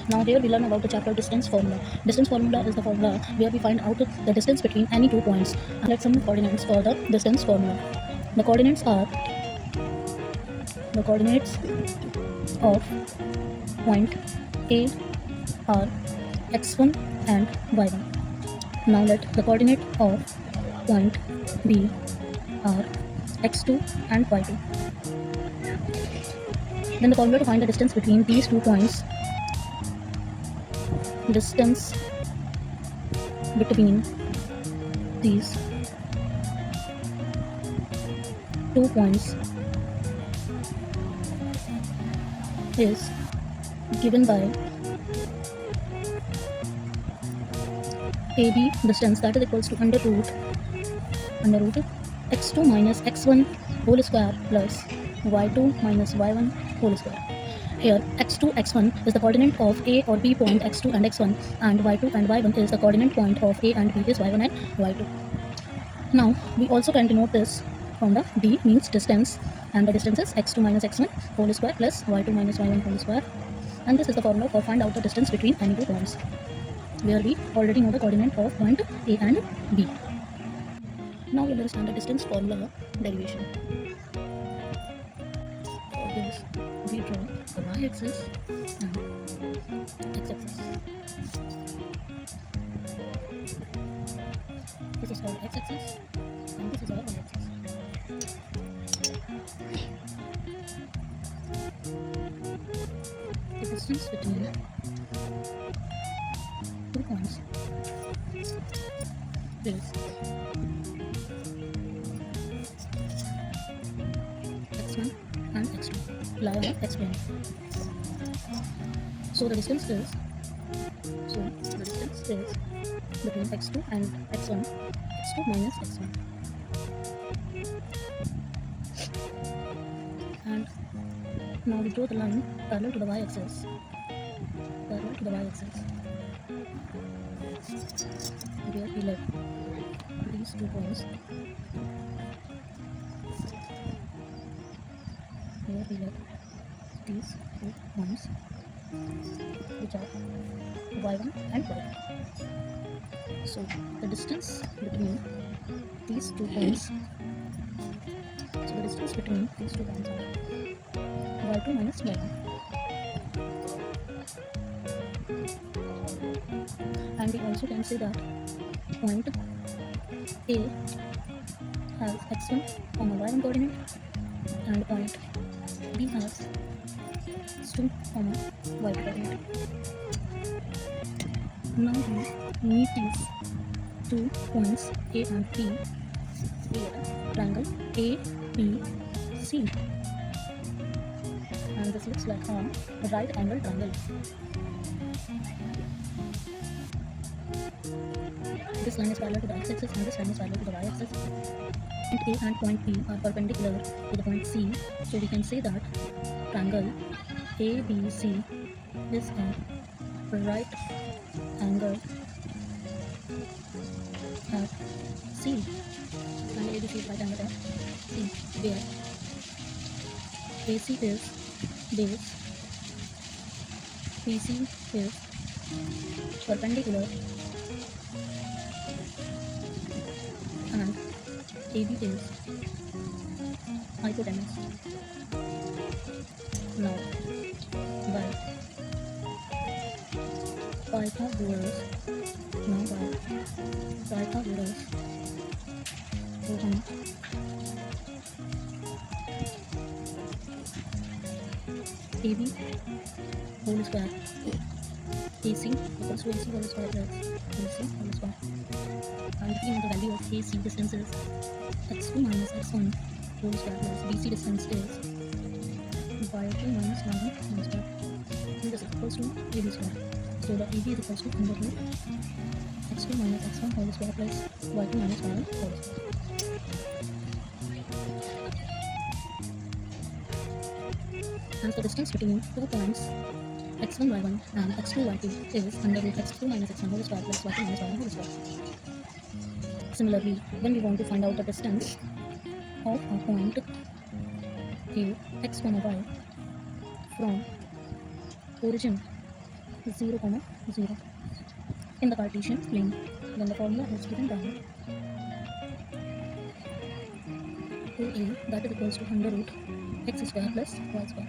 Now here we learn about the chapter distance formula. Distance formula is the formula where we find out the distance between any 2 points. Let's some coordinates for the distance formula. The coordinates are the coordinates of point A are x1 and y1. Now let the coordinate of point B are x2 and y2. Then the formula to find the distance between these 2 points, distance between these 2 points is given by AB distance, that is equals to under root x2 minus x1 whole square plus y2 minus y1 whole square. Here x2 x1 is the coordinate of A or B point x2 and x1, and y2 and y1 is the coordinate point of A and B is y1 and y2. Now we also can denote this from the D means distance, and the distance is x2 minus x1 whole square plus y2 minus y1 whole square, and this is the formula for find out the distance between any 2 points, where we already know the coordinate of point A and B. Now we'll understand the distance formula derivation. For this, we draw the y-axis and x-axis. This is called x-axis and this is our y-axis. The distance between 2 points is x1 and x2. Lie I explain. So the distance is between x2 and x1, x2 minus x1. And now we draw the line parallel to the y-axis. Where we let these 2 points. Which are y1 and y2. So the distance between these 2 points. are y2 minus y1. And we also can say that point A has x1, y1 coordinate, and point B has x2, y coordinate. Now we meet these 2 points A and B via triangle ABC, and this looks like a right angle triangle. This line is parallel to the x-axis and this line is parallel to the y-axis. Point A and point B are perpendicular to the point C, so we can say that triangle ABC is a right angle at C. Triangle ABC is right angle at C, where AC is base, PC is perpendicular, and AB is hypotenuse. Now, by Pythagoras, theorem, AB whole square AC equals to AC whole square plus AC whole square. And we know the value of AC distance is x2 minus x1 whole square plus BC distance is y2 minus y1 whole square. And this is equals to AB square. So the AB is equals to under root x2 minus x1 whole square plus y2 minus y1 whole square. And the distance between 2 points x1 y1 and x2 y2 is under root x2 minus x1 whole square plus y2 minus y1 whole square. Similarly, when we want to find out the distance of a point A x, y from origin 0, comma 0 in the Cartesian plane. Then the formula is given by AA, that is equals to under root x square plus y square.